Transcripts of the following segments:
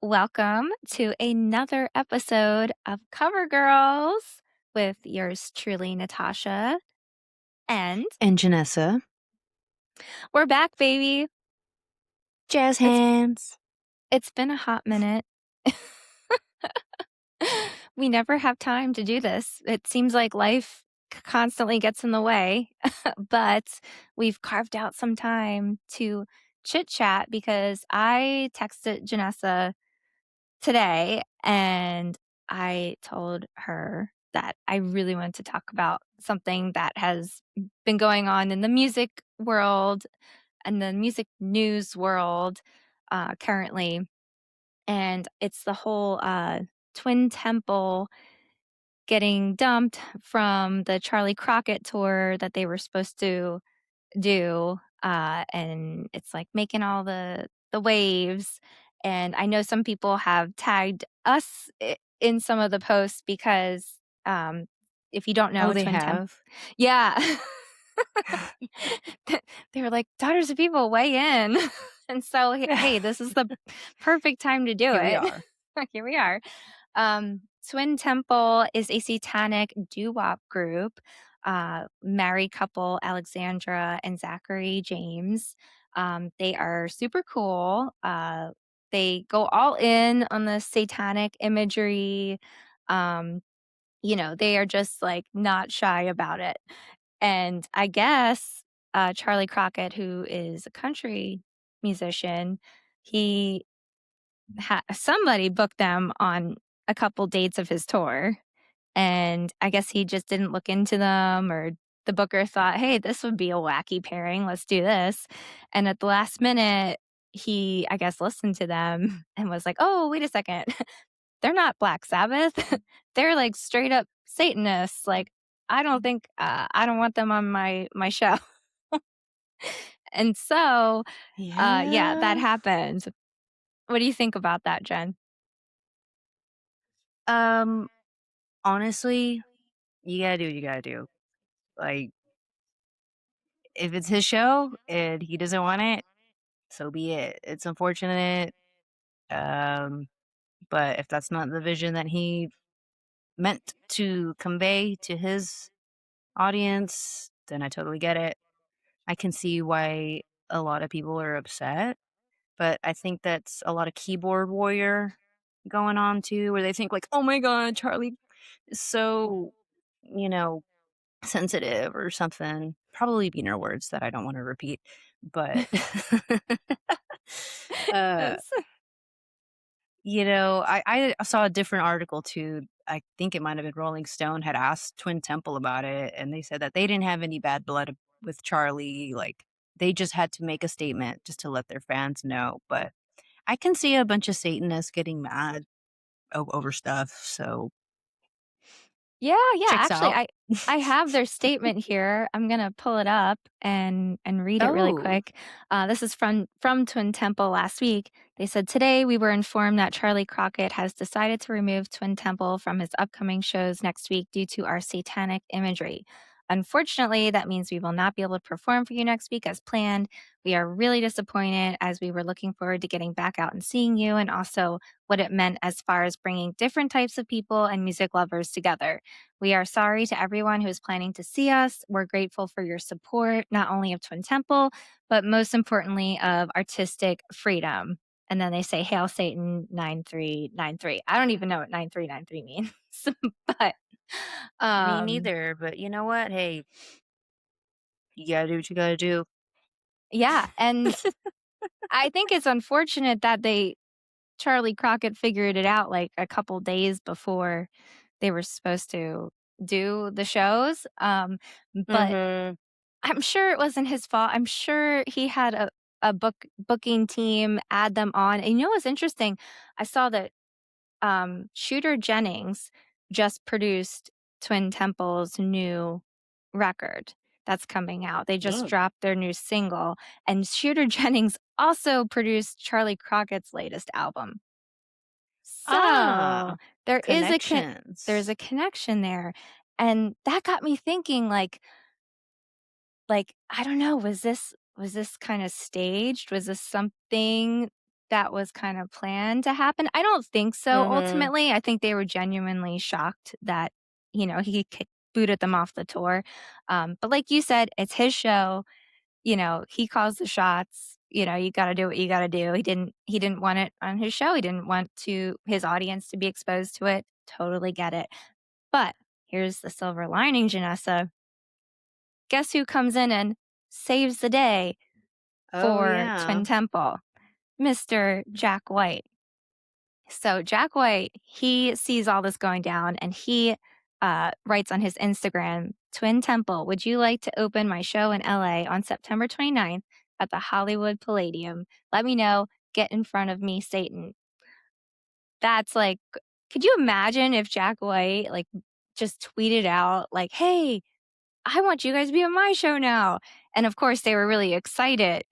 Welcome to another episode of Cover Girls with yours truly, Natasha. And And Jenessa. we're back, baby. Jazz It's hands. it's been a hot minute. We never have time to do this. It seems like life constantly gets in the way, but we've carved out some time to chit chat because I texted Janessa today and I told her that I really wanted to talk about something that has been going on in the music world and the music news world currently. And it's the whole Twin Temple getting dumped from the Charley Crockett tour that they were supposed to do, and it's like making all the waves. And I know some people have tagged us in some of the posts because if you don't Oh, know they Twin Temp, have? yeah, they were like daughters of people weigh in, and so hey, this is the perfect time to do Here we it. are. Here we are. Twin Temple is a satanic doo-wop group, married couple Alexandra and Zachary James. They are super cool. They go all in on the satanic imagery. Um, they are just like not shy about it. And I guess Charlie Crockett, who is a country musician, he somebody booked them on a couple dates of his tour, and I guess he just didn't look into them, or the booker thought, "Hey, this would be a wacky pairing. Let's do this." And at the last minute, he, I guess, listened to them and was like, "Oh, wait a second. They're not Black Sabbath. They're like straight up Satanists. Like, I don't want them on my show." And so, yeah, that Yeah. happened. What do you think about that, Jen? Um, honestly, you gotta do what you gotta do. Like, if it's his show and he doesn't want it, so be it. It's unfortunate. Um, but if that's not the vision that he meant to convey to his audience, then I totally get it. I can see why a lot of people are upset. But I think that's a lot of keyboard warrior going on too, where they think like, "Oh my god, Charlie is so, you know, sensitive or something." Probably beaner words that I don't want to repeat, but uh, Yes. I saw a different article too. I think it might have been Rolling Stone had asked Twin Temple about it, and they said that they didn't have any bad blood with Charlie. Like they just had to make a statement just to let their fans know. But I can see a bunch of Satanists getting mad over stuff, so Yeah, yeah, checks actually, out. I have their statement here. I'm gonna pull it up and read it really Oh. quick. This is from Twin Temple last week. They said, "Today, we were informed that Charlie Crockett has decided to remove Twin Temple from his upcoming shows next week due to our satanic imagery. Unfortunately, that means we will not be able to perform for you next week as planned. We are really disappointed as we were looking forward to getting back out and seeing you, and also what it meant as far as bringing different types of people and music lovers together. We are sorry to everyone who is planning to see us. We're grateful for your support, not only of Twin Temple, but most importantly of artistic freedom." And then they say, "Hail Satan 9393." I don't even know what 9393 means. But Me um, neither, but you know what? Hey, you gotta do what you gotta do. yeah. And I think it's unfortunate that Charlie Crockett figured it out like a couple days before they were supposed to do the shows. But Mhm. I'm sure it wasn't his fault. I'm sure he had a booking team add them on. And you know what's interesting? I saw that Shooter Jennings just produced Twin Temple's new record that's coming out. They just Mm. dropped their new single, and Shooter Jennings also produced Charlie Crockett's latest album. So Ah, there is there's connections. a connection there, and that got me thinking. Like, I don't know, was this kinda staged? Was this something that was kind of planned to happen. I don't think so Mhm. ultimately. I think they were genuinely shocked that, he booted them off the tour. But like you said, it's his show. He calls the shots. You got to do what you got to do. He didn't want it on his show. He didn't want to his audience to be exposed to it. Totally get it. But here's the silver lining, Janessa. Guess who comes in and saves the day Oh, for Twin yeah. Temple? Mr. Jack White. So Jack White, he sees all this going down and he writes on his Instagram, Twin Temple, would you like to open my show in LA on September 29th at the Hollywood Palladium? Let me know. Get in front of me, Satan. That's like, could you imagine if Jack White just tweeted out like, hey, I want you guys to be on my show now. And of course, they were really excited.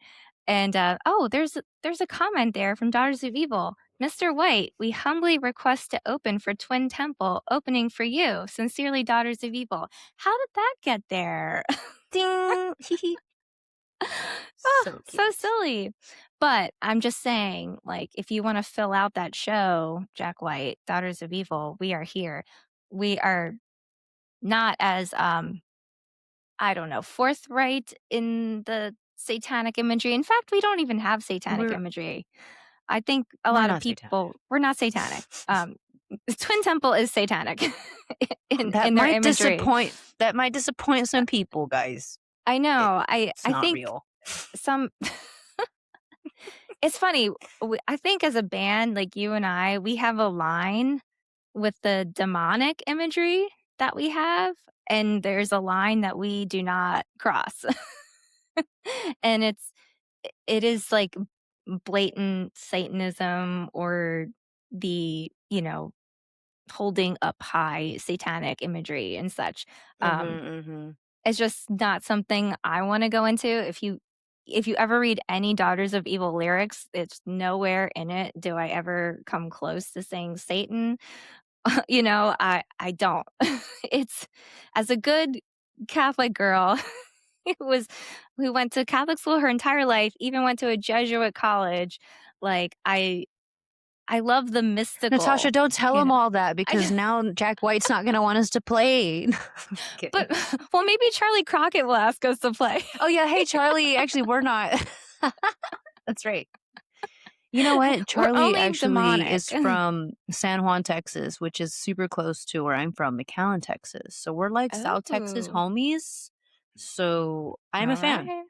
And oh, there's a comment there from Daughters of Evil. Mr. White, we humbly request to open for Twin Temple, opening for you. Sincerely, Daughters of Evil. How did that get there? Ding. Oh, So so cute. silly. But I'm just saying, if you want to fill out that show, Jack White, Daughters of Evil, we are here. We are not as I don't know, forthright in the satanic imagery. In fact, we don't even have satanic We're imagery. I think a we're lot of not satanic. people we're not satanic. Twin Temple is satanic in That their might imagery. disappoint some people, guys. I know. I It's I not think real. some it's funny. I think as a band, like you and I, we have a line with the demonic imagery that we have, and there's a line that we do not cross. And it is like blatant Satanism or the, holding up high satanic imagery and such. Mhm, Um, mhm. it's just not something I want to go into. If you ever read any Daughters of Evil lyrics, it's nowhere in it do I ever come close to saying Satan. I don't. It's as a good Catholic girl who went to Catholic school her entire life, even went to a Jesuit college, I love the Natasha, mystical, don't tell you him know? all that because I now Jack White's not gonna want us to play. but Kidding. well, maybe Charley Crockett will ask us to play. Oh, yeah, hey, Charlie, actually, we're not. That's right. You know what? We're Charlie only actually demonic. is from San Juan, Texas, which is super close to where I'm from, McAllen, Texas. So we're like South Texas Oh, homies. So I'm a fan. alright.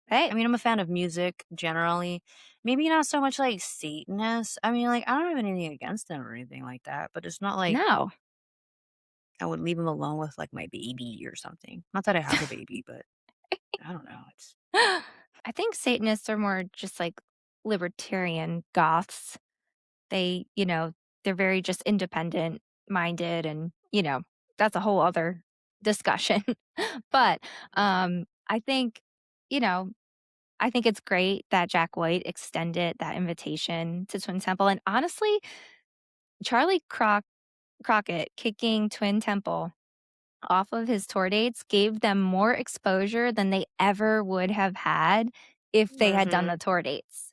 Hey, I mean, I'm a fan of music generally. Maybe not so much like Satanists. I mean, like, I don't have anything against them or anything like that, but it's not like no. I would leave them alone with like my baby or something. Not that I have a baby, but I don't know. It's I think Satanists are more just like libertarian goths. They, they're very just independent minded and, that's a whole other discussion. But I think, you know, I think it's great that Jack White extended that invitation to Twin Temple. And honestly, Crockett kicking Twin Temple off of his tour dates gave them more exposure than they ever would have had if they had done mhm. the tour dates.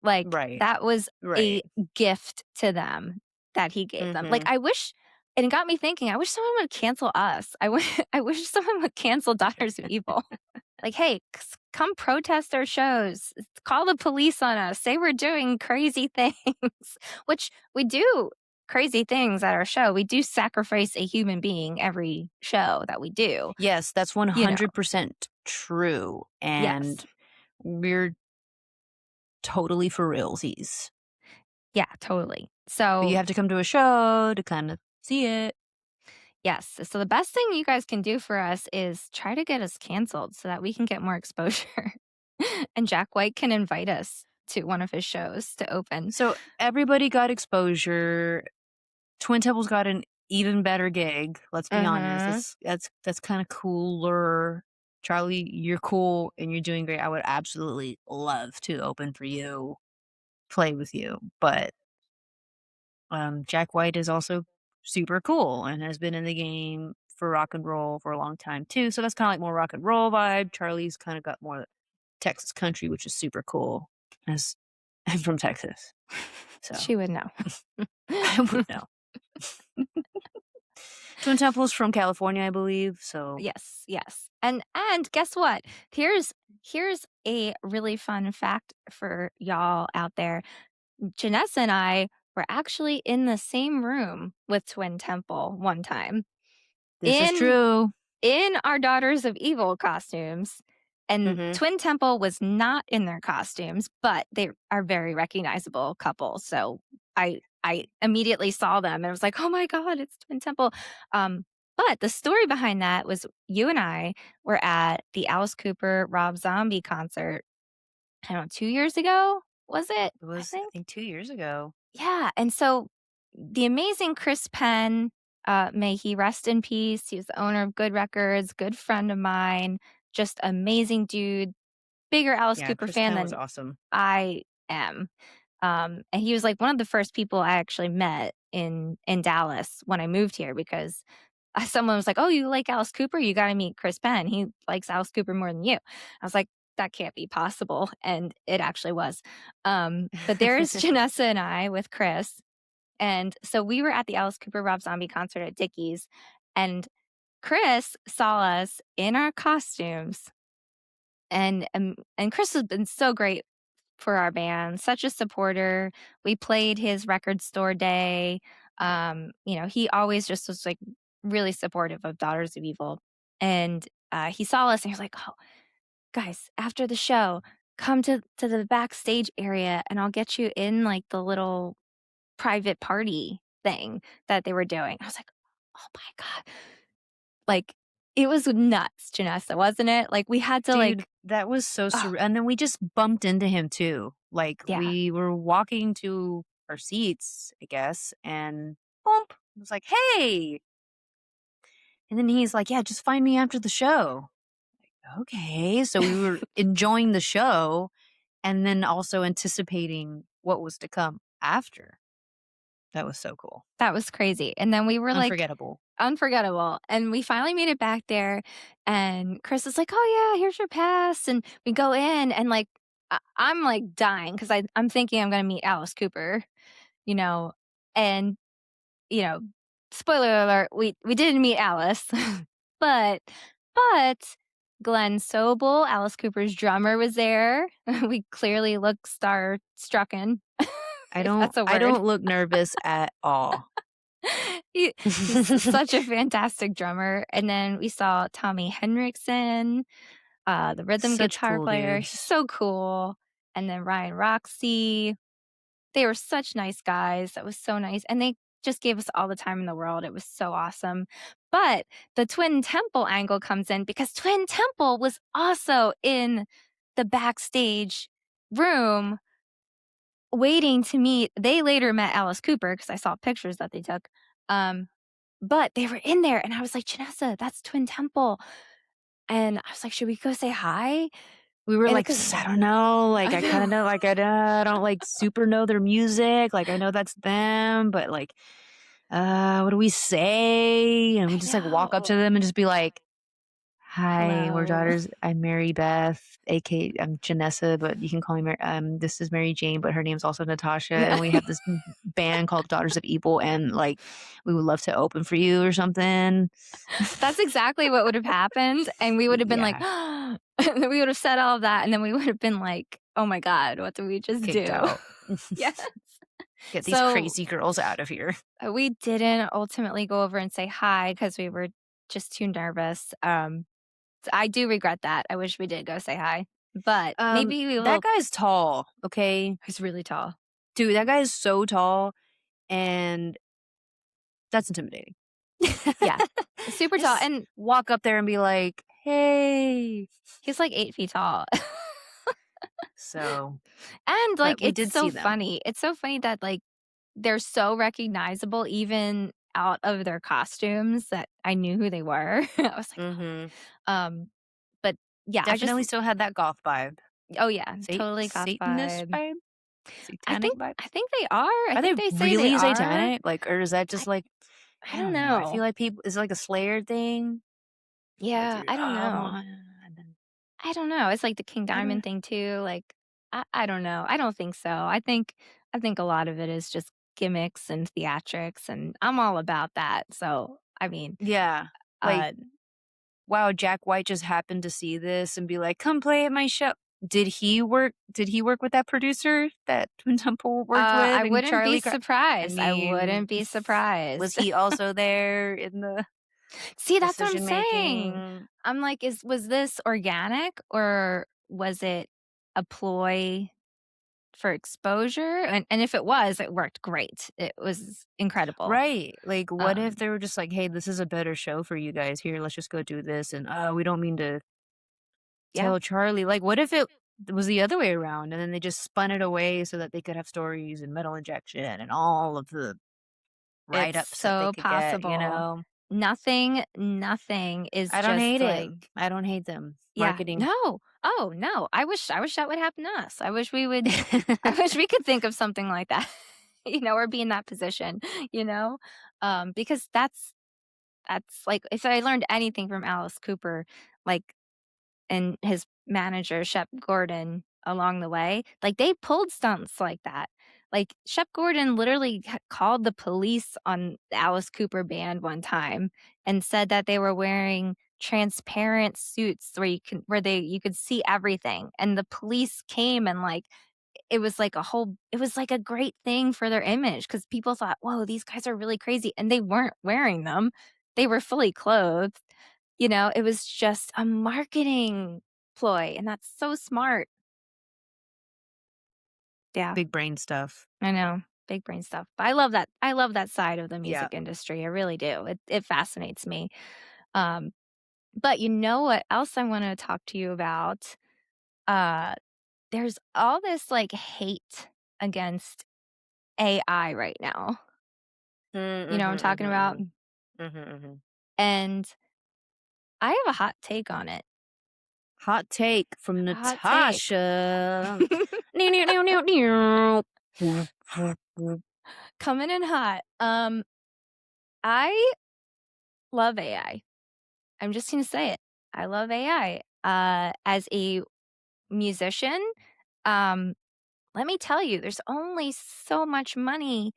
Like, Right. that was Right. a gift to them that he gave them. Like, Mhm. I wish and it got me thinking, I wish someone would cancel us. I wish someone would cancel Daughters of Evil. Like, "Hey, come protest our shows. Call the police on us. Say we're doing crazy things," which we do crazy things at our show. We do sacrifice a human being every show that we do, Yes, that's you know? 100% true, Yes. and we're totally for realsies. Yeah, totally. But you So have to come to a show to kind of see it. yes. So the best thing you guys can do for us is try to get us canceled so that we can get more exposure. And Jack White can invite us to one of his shows to open. So everybody got exposure. Twin Temple's got an even better gig. Let's be honest. Mhm. That's kind of cooler. Charlie, you're cool and you're doing great. I would absolutely love to open for you, play with you. But Jack White is also super cool and has been in the game for rock and roll for a long time too. So that's kind of like more rock and roll vibe. Charlie's kind of got more Texas country, which is super cool. As I'm from Texas, so She would know. I would know. Twin Temple's from California, I believe, so Yes, yes. And guess what? Here's a really fun fact for y'all out there. Janessa and I were actually in the same room with Twin Temple one time this is in true. our Daughters of Evil costumes, and Mhm. Twin Temple was not in their costumes, but they are very recognizable couple. So I immediately saw them and I was like, "Oh my god, it's Twin Temple." But the story behind that was you and I were at the Alice Cooper Rob Zombie concert, I don't know, 2 years ago, was it? It I was, I think. think, 2 years ago. Yeah, and so the amazing Chris Penn, may he rest in peace. He was the owner of Good Records, good friend of mine, just amazing dude, bigger Alice Yeah, Cooper Chris fan Penn was than awesome. I am. And he was like one of the first people I actually met in Dallas when I moved here because someone was like, "Oh, you like Alice Cooper? You got to meet Chris Penn. He likes Alice Cooper more than you." I was like, "That can't be possible," and it actually was. But there's Janessa and I with Chris, and so we were at the Alice Cooper Rob Zombie concert at Dickies, and Chris saw us in our costumes, and Chris has been so great for our band, such a supporter. We played his record store day. He always just was like really supportive of Daughters of Evil. And he saw us and he was like, "Oh, guys, after the show, come to the backstage area and I'll get you in like the little private party thing that they were doing." I was like, "Oh my God." Like it was nuts, Janessa, wasn't it? Like we had to Dude, like, that was so oh surreal, and then we just bumped into him too. Like, yeah, we were walking to our seats, I guess, and bump. I was like, "Hey!" And then he's like, "Yeah, just find me after the show." Okay, so we were enjoying the show and then also anticipating what was to come after. That was so cool. that was crazy. And then we were like, Unforgettable. unforgettable. And we finally made it back there, and Chris is like, "Oh, yeah, here's your pass." And we go in, and like, I'm like dying because I'm thinking I'm going to meet Alice Cooper, you know, and, you know, spoiler alert, we didn't meet Alice, but, but Glenn Sobel, Alice Cooper's drummer, was there. We clearly look star strucken, I if don't that's a I word. don't look nervous at all. He's such a fantastic drummer. And then we saw Tommy Henriksen, the rhythm Such guitar cool player. He's dudes. so cool. And then Ryan Roxy. They were such nice guys. That was so nice. And they just gave us all the time in the world. It was so awesome. But the Twin Temple angle comes in because Twin Temple was also in the backstage room waiting to meet. They later met Alice Cooper because I saw pictures that they took. Um, but they were in there, and I was like, "Janessa, that's Twin Temple." And I was like, "Should we go say hi?" We were And like, because I don't know, like, I I kinda know. know, like, I don't, like, super know their music, like, I know that's them, but, like, what do we say? And we I just, like, walk up to know. them and just be like, "Hi, we're Hello. daughters. I'm Mary Beth, aka I'm Janessa, but you can call me this is Mary Jane, but her name's also Natasha, and we have this band called Daughters of Evil, and, like, we would love to open for you or something." That's exactly what would have happened, and we would have been like, Yeah, we would have said all of that, and then we would have been like, "Oh my god, what did we just kicked do?" out. Yes. Get these So, crazy girls out of here. we didn't ultimately go over and say hi because we were just too nervous. I do regret that. I wish we did go say hi, but maybe we That will. guy's tall, okay? He's really tall. Dude, that guy is so tall, and that's intimidating. Yeah. Super tall, Just and walk up there and be like, "Hey." he's like 8 feet tall. So, And, but like, we it's did so see them. funny. It's so funny that, like, they're so recognizable even out of their costumes that I knew who they were. I was like, Mhm. "Oh." But yeah, I just Definitely still had that goth vibe. oh, yeah, totally goth Satanist vibe. vibe? Satanic vibe? I think they are. I Are they think they say they really are. satanic? Like, or is that I just like, I I don't don't know. I feel know. like people, is it like a Slayer thing? Like Yeah, you're, I don't I'm know. on, and then I don't know. It's like the King I don't know. Diamond thing too, like, I don't know. I don't think so. I think a lot of it is just gimmicks and theatrics, and I'm all about that. So, I mean, Yeah. Like, uh, wow, Jack White just happened to see this and be like, "Come play at my show." Did he work with that producer that Twin Temple worked with I and wouldn't be Charlie Cro I surprised. I mean, wouldn't be was surprised. he also there in the See, that's what I'm decision saying. making? I'm like, is was this organic or was it a ploy for exposure? And if it was, it worked great. It was incredible. Right. Like, what if Um, they were just like, "Hey, this is a better show for you guys. Here, let's just go do this." And, "Oh, we don't mean to yeah, tell Charlie." Like, what if it was the other way around and then they just spun it away so that they could have stories and metal injection and all of the it's write-ups that they so could get, you possible. know? Nothing is I don't just hate it. like, I don't hate them. yeah, Marketing. no. Oh, no. I wish that would happen to us. I wish we could think of something like that, or be in that position, you know? Because that's like, if I learned anything from Alice Cooper, like, and his manager, Shep Gordon, along the way, like, they pulled stunts like that. Like, Shep Gordon literally called the police on the Alice Cooper band one time and said that they were wearing transparent suits where you could see everything, and the police came and, like, it was like a great thing for their image because people thought, "Whoa, these guys are really crazy," and they weren't wearing them. They were fully clothed. It was just a marketing ploy, and that's so smart. Yeah, Big brain stuff. I know. Big brain stuff. But I love that side of the Yeah. music industry. I really do. It fascinates me. Um, but you know what else I wanna talk to you about? Uh, there's all this, like, hate against AI right now. Mm, You know what I'm mhm, talking mhm, about? mhm. Mhm, mhm. And I have a hot take on it. Hot take from Hot take. Natasha. Neow, neow, neow, neow, neow. Coming in hot. I love AI. I'm just gonna say it. I love AI. As a musician, um, let me tell you, there's only so much money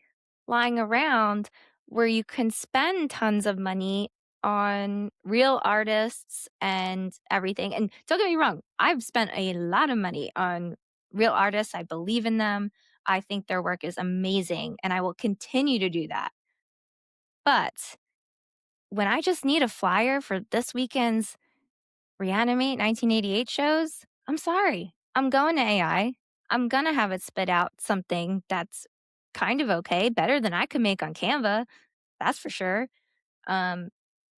lying around where you can spend tons of money on real artists and everything. And don't get me wrong, I've spent a lot of money on real artists. I believe in them. I think their work is amazing, and I will continue to do that. But when I just need a flyer for this weekend's Reanimate 1988 shows, I'm sorry. I'm going to AI. I'm gonna have it spit out something that's kind of okay, better than I could make on Canva, that's for sure. Um,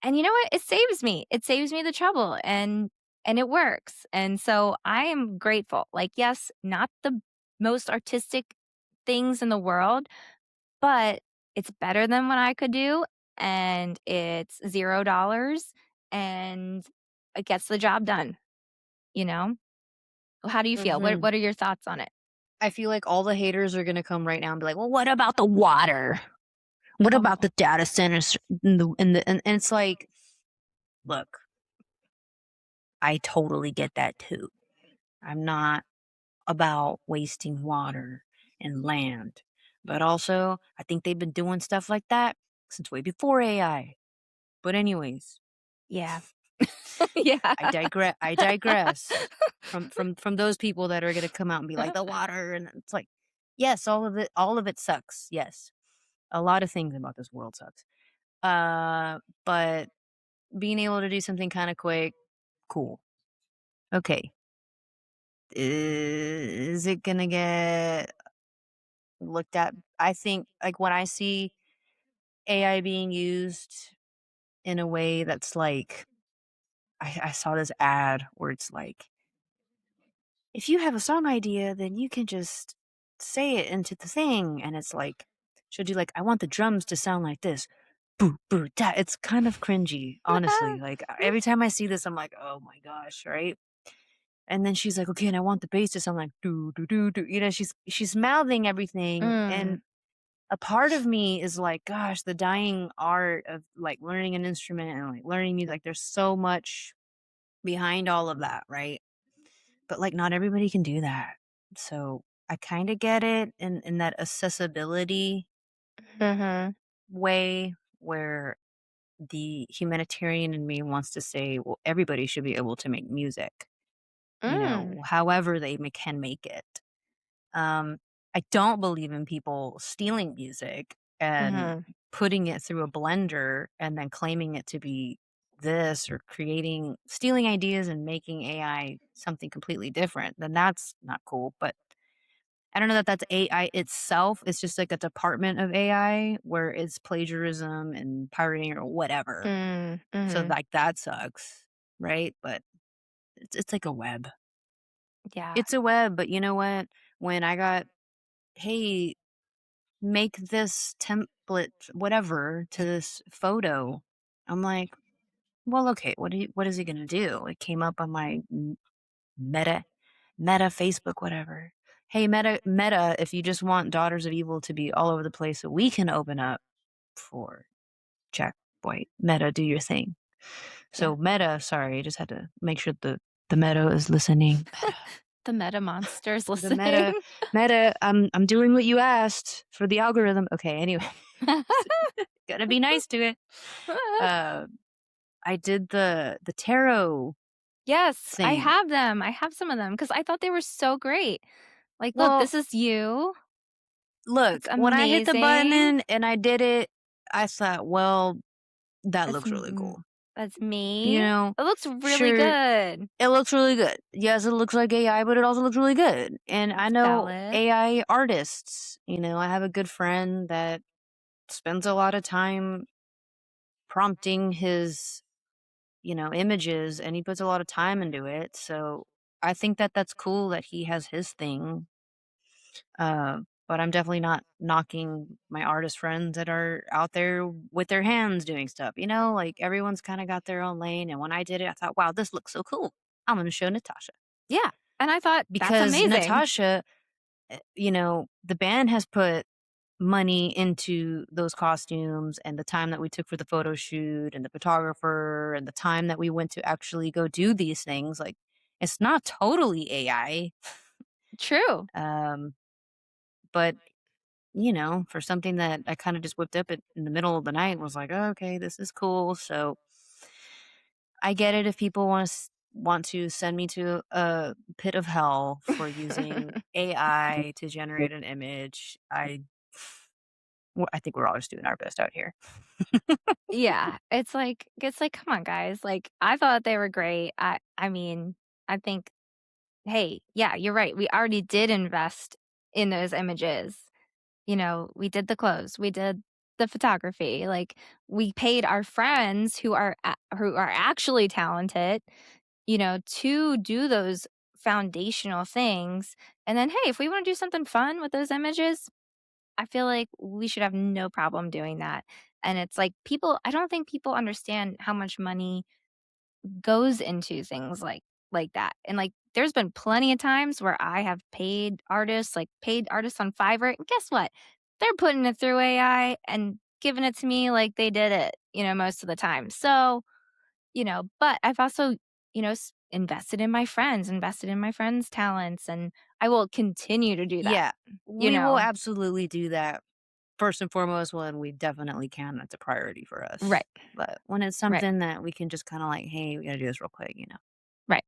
and you know what? It saves me. It saves me the trouble and it works. And so I am grateful. Like, yes, not the most artistic things in the world, but it's better than what I could do, and it's $0, and it gets the job done, you know? Well, how do you feel? What Mhm. what are your thoughts on it? I feel like all the haters are gonna come right now and be like, "Well, what about the water? What about Oh, the data centers?" And it's like, look, I totally get that too. I'm not about wasting water and land, but also I think they've been doing stuff like that since way before AI. But anyways, yeah. Yeah. I digress from those people that are gonna come out and be like, "The water," and it's like, yes, all of it sucks, yes. A lot of things about this world sucks. But being able to do something kinda quick, cool. Okay. Is it gonna get looked at? I think, like, when I see AI being used in a way that's like I saw this ad where it's like, if you have a song idea, then you can just say it into the thing. And it's like, should you like, I want the drums to sound like this. Boo, boo, da. It's kind of cringy, honestly. Like every time I see this, I'm like, oh my gosh, right? And then she's like, okay, and I want the bass to sound like do do do do. She's mouthing everything, and Mm, a part of me is like, gosh, the dying art of like learning an instrument and like learning music. Like, there's so much behind all of that, right? But like, not everybody can do that. So I kind of get it in that accessibility Mhm. way where the humanitarian in me wants to say, well, everybody should be able to make music, Mm. however can make it. Um, I don't believe in people stealing music and Mhm. putting it through a blender and then claiming it to be this or stealing ideas and making AI something completely different. Then that's not cool. But I don't know that that's AI itself. It's just like a department of AI where it's plagiarism and pirating or whatever. Mm. So Mhm. like that sucks, right? But it's like a web. Yeah. It's a web, but you know what? When I got, hey, make this template, whatever, to this photo, I'm like, well, okay, what is he gonna do? It came up on my Meta, Meta, Facebook, whatever. Hey, Meta, if you just want Daughters of Evil to be all over the place, so we can open up for Jack White. Meta, do your thing. Yeah. So Meta, sorry, I just had to make sure the Meta is listening. Meta. The meta monsters The listening. Meta, I'm doing what you asked for the algorithm. Okay, anyway, gotta be nice to it. Uh, I did the tarot Yes, I thing. have them. I have some of them because I thought they were so great. Like, "Look, Well, this is you. look, It's when I hit the amazing. button and I did it, I thought, well, that That's looks really m cool. that's You me. know, It looks really sure, good." it looks really good. Yes, it looks like AI, but it also looks really good. And I It's know valid. AI artists. I have a good friend that spends a lot of time prompting his images, and he puts a lot of time into it. So I think that that's cool that he has his thing. But I'm definitely not knocking my artist friends that are out there with their hands doing stuff. Like everyone's kind of got their own lane. And when I did it, I thought, wow, this looks so cool. I'm going to show Natasha Yeah, and I thought, "That's because amazing." Natasha, the band has put money into those costumes and the time that we took for the photo shoot and the photographer and the time that we went to actually go do these things. Like, it's not totally AI. True. Um, but for something that I kind of just whipped up in the middle of the night and was like, oh, okay, this is cool. So I get it if people want to send me to a pit of hell for using AI to generate an image. I think we're all just doing our best out here. Yeah, it's like, "Come on, guys." Like, I thought they were great. I mean, I think, hey, yeah, you're right. We already did invest in those images. We did the clothes, we did the photography, like, we paid our friends who are actually talented, to do those foundational things, and then, hey, if we wanna do something fun with those images, I feel like we should have no problem doing that, and it's like I don't think people understand how much money goes into things like that, and, like, there's been plenty of times where I have paid artists on Fiverr, and guess what? They're putting it through AI and giving it to me like they did it, most of the time. So, but I've also, invested in my friends' talents, and I will continue to do that, Yeah, you we will know? absolutely do that. First and foremost, when we definitely can, that's a priority for us. Right, But when it's right. something that we can just kind of like, hey, we got to do this real quick, Right.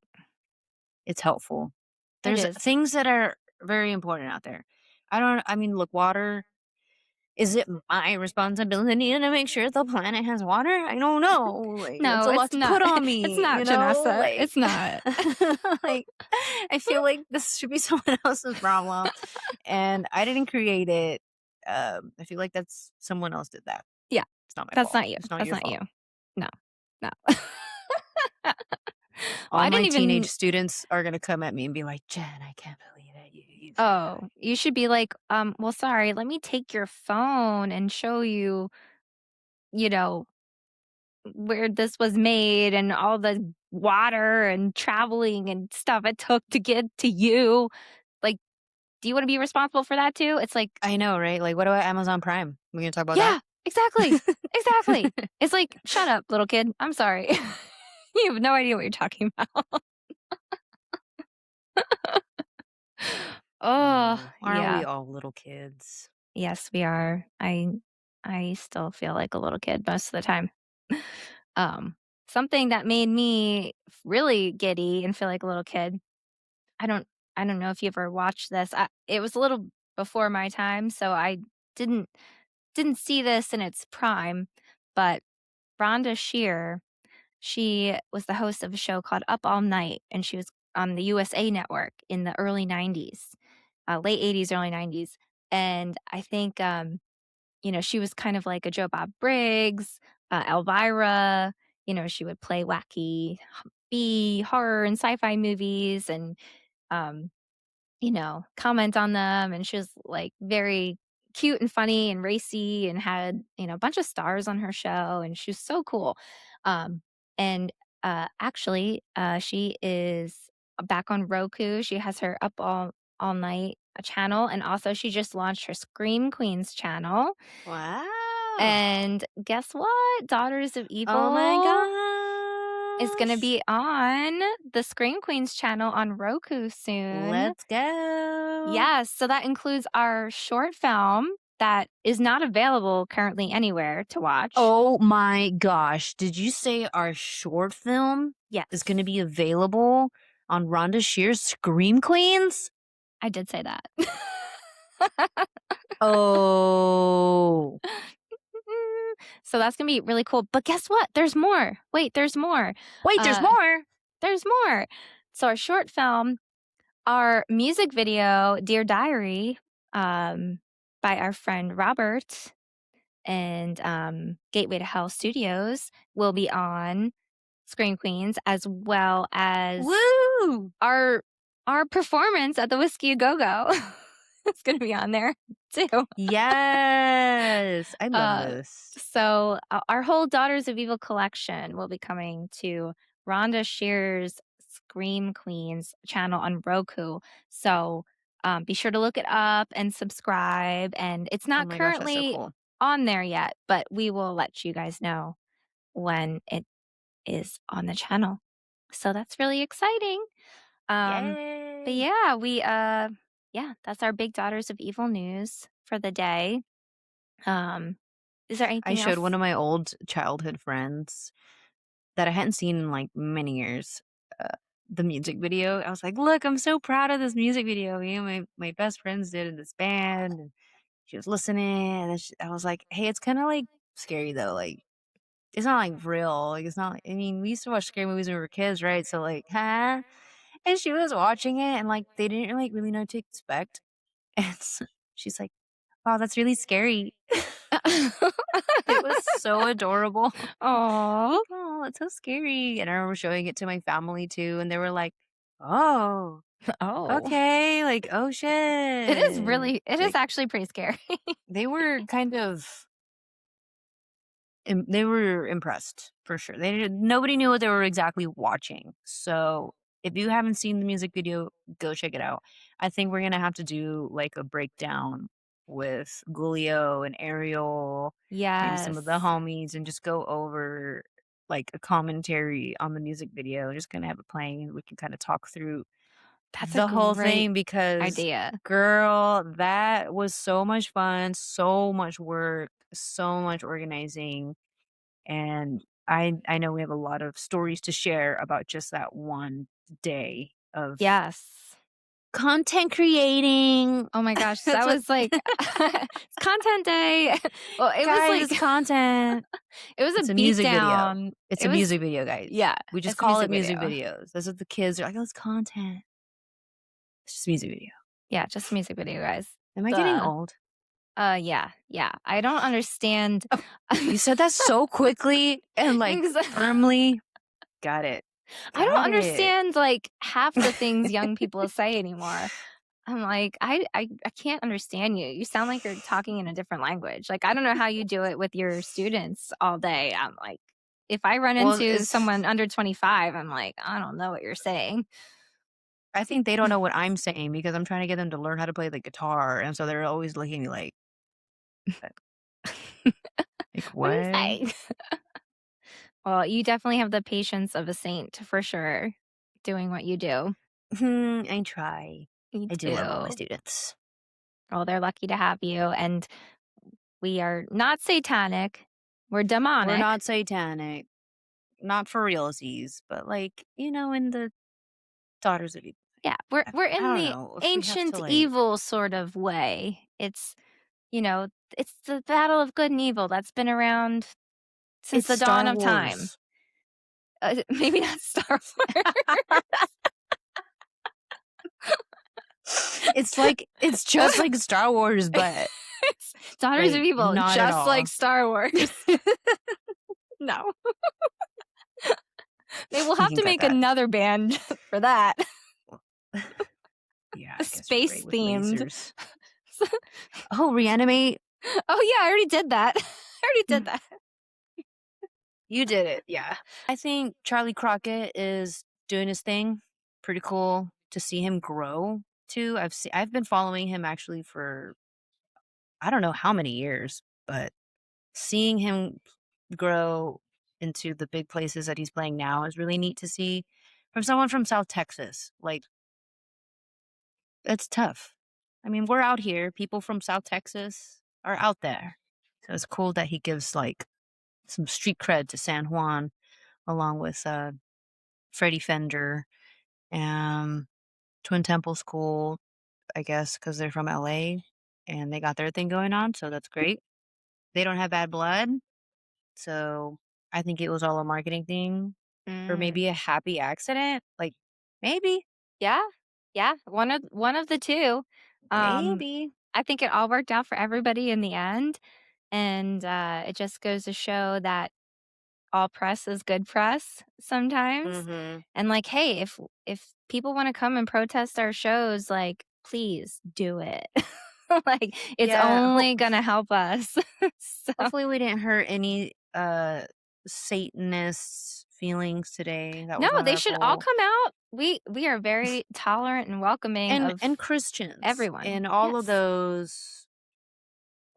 it's helpful. It There's is. things that are very important out there. I mean, look, water. Is it my responsibility to make sure the planet has water? I don't know. Like, that's No, a it's lot to not. put on It's me, not, Janessa. It's not. like, I feel like this should be someone else's problem, and I didn't create it. I feel like that's someone else did that. Yeah. It's not my That's fault. not you. It's not That's your not you. fault. No. No. Well, All I my didn't teenage even students are gonna come at me and be like, "Jen, I can't believe that you used oh, AI." you should be like, well, sorry, let me take your phone and show you, you know, where this was made and all the water and traveling and stuff it took to get to you. Like, do you wanna be responsible for that too?" It's like, I know, right? Like, what about Amazon Prime? We gonna talk about that? yeah, exactly. Exactly. It's like, "Shut up, little kid. I'm sorry." You have no idea what you're talking about. Oh, Oh, aren't yeah. we all little kids? Yes, we are. I still feel like a little kid most of the time. Um, Something that made me really giddy and feel like a little kid. I don't I don't know if you ever watched this. It was a little before my time, so I didn't didn't see this in its prime, but Rhonda Shear, she was the host of a show called Up All Night, and she was on the USA Network in the early 90s, late 80s, early 90s, and I think, she was kind of like a Joe Bob Briggs, Elvira. She would play wacky B horror and sci-fi movies and, um, comment on them, and she was, like, very cute and funny and racy and had, a bunch of stars on her show, and she was so cool. Um, and, actually, she is back on Roku. She has her Up All Night channel, and also she just launched her Scream Queens channel. Wow. And guess what? Daughters of Oh my Evil is gonna gosh. be on the Scream Queens channel on Roku soon. Let's go. Yes, so that includes our short film that is not available currently anywhere to watch. Oh my gosh. Did you say our short film is going to Yes, be available on Rhonda Shear's Scream Queens? I did say that. Oh. So that's gonna be really cool, but guess what? There's more. Wait, there's more. Wait, there's Uh, more. there's more. So our short film, our music video, Dear Diary, um, by our friend Robert and, Gateway to Hell Studios will be on Scream Queens, as well as Woo! our our performance at the Whiskey A Go Go. It's gonna be on there too. Yes. I love Uh, this. our whole Daughters of Evil collection will be coming to Rhonda Shear's Scream Queens channel on Roku. So, be sure to look it up and subscribe. And it's Oh not my gosh, that's so currently cool. on there yet, but we will let you guys know when it is on the channel. So that's really exciting. Um, but Yay. yeah, yeah, that's our big Daughters of Evil news for the day. Um, is there I anything showed one else? of my old childhood friends that I hadn't seen in like many years. Uh, the music video. I was like, "Look, I'm so proud of this music video. Me and my best friends did in this band." And she was listening, and then I was like, "Hey, it's kind of like scary though. Like, it's not like real. Like, it's not. I mean, we used to watch scary movies when we were kids, right? So like, huh?" And she was watching it, and like, they didn't like really know what to expect. And so she's like, "Wow, that's really scary." It was so adorable. Oh, Like, "Oh, it's so scary." And I remember showing it to my family too, and they were like, "Oh, oh. okay." Like, "Oh, shit." It is Like, actually pretty scary. they were kind of they were impressed for sure. Nobody knew what they were exactly watching. So, if you haven't seen the music video, go check it out. I think we're gonna have to do, like, a breakdown with Julio and Ariel, maybe some of the Yes. homies, and just go over, like, a commentary on the music video. Just gonna have it playing, and we can kinda talk through That's a the whole great thing because, idea. girl, that was so much fun, so much work, so much organizing, and I know we have a lot of stories to share about just that one day of Yes. content creating. Oh my gosh, that That's what was like it's content day. Well, it was guys, like it's content. it was a It's a beat music video. down. It's It a was music video, guys. yeah, We just it's a call it music video. music videos. That's what the kids are like, "Oh, it's content." It's just music video. Yeah, just a music video, guys. Am I getting Duh. old? Yeah, yeah. I don't understand. Oh, you said that so quickly and, like, Exa firmly. Got it. I don't Got it. understand, like, half the things young people say anymore. I'm like, I can't understand you. You sound like you're talking in a different language. Like, I don't know how you do it with your students all day. I'm like, if I run Well, into it's someone under 25, I'm like, I don't know what you're saying. I think they don't know what I'm saying because I'm trying to get them to learn how to play the guitar, and so they're always looking at me uh, like, What are you "What?" saying? Well, you definitely have the patience of a saint for sure, doing what you do. I try. Me I do love all my too. students. Oh, they're lucky to have you, and we are not satanic. We're We're demonic. not satanic, not for realsies, but like, in the Daughters of Eve. Yeah, we're I in don't the know if we have to ancient like. evil sort of way. You know, it's the battle of good and evil that's been around since It's the dawn Star of time. Wars. Maybe not Star Wars. It's just like Star Wars, but It's Daughters of like Evil, not at just like all. Star Wars. No. Maybe we'll You have can to cut make that. another band for that. Yeah, I guess you're right Space with themed. lasers. Oh, reanimate. Oh, yeah, I already did that. I already did that. You did it. Yeah. I think Charlie Crockett is doing his thing. Pretty cool to see him grow too. I've been following him actually for I don't know how many years, but seeing him grow into the big places that he's playing now is really neat to see from someone from South Texas. Like, it's tough. I mean, we're out here. People from South Texas are out there. So it's cool that he gives like some street cred to San Juan along with Freddie Fender, um, Twin Temple School, I guess, because they're from LA and they got their thing going on. So that's great. They don't have bad blood. So I think it was all a marketing thing for Mm, maybe a happy accident. Like, maybe, yeah, yeah, one of the 2. Um, maybe. I think it all worked out for everybody in the end, and, it just goes to show that all press is good press sometimes, Mhm. and, like, hey, if people wanna come and protest our shows, like, please do it. Like, it's Yeah, only gonna help us. So hopefully we didn't hurt any, Satanists' feelings today that no, was on they our should all poll. come out. We are very tolerant and welcoming of And Christians, everyone. and all of Yes. those,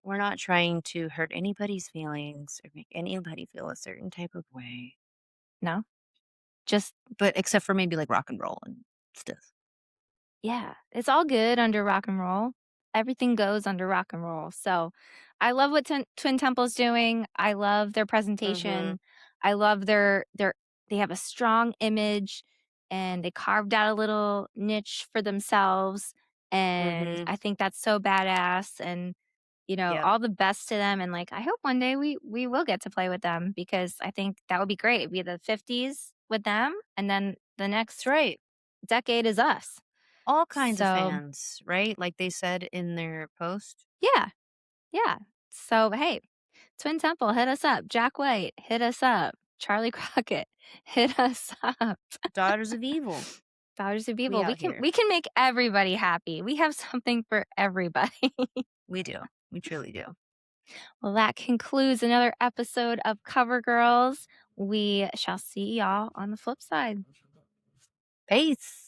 we're not trying to hurt anybody's feelings or make anybody feel a certain type of way, No, just but except for maybe, like, rock and roll and stuff. yeah, it's all good under rock and roll. Everything goes under rock and roll. So, I love what Twin Temple's doing. I love their Mhm, presentation. I love their they have a strong image and they carved out a little niche for themselves, and mhm, I think that's so badass and, yep. all the best to them and, like, I hope one day we will get to play with them because I think that would be great. It'd be the '50s with them, and then the That's next right. decade is us. All kinds of So fans, right? Like they said in their post. yeah, yeah. So, hey, Twin Temple, hit us up. Jack White, hit us up. Charlie Crockett, hit us up. Daughters of Evil. Daughters of We Evil, we out can here. we can make everybody happy. We have something for everybody. We do. We truly do. Well, that concludes another episode of Cover Girls. We shall see y'all on the flip side. Peace.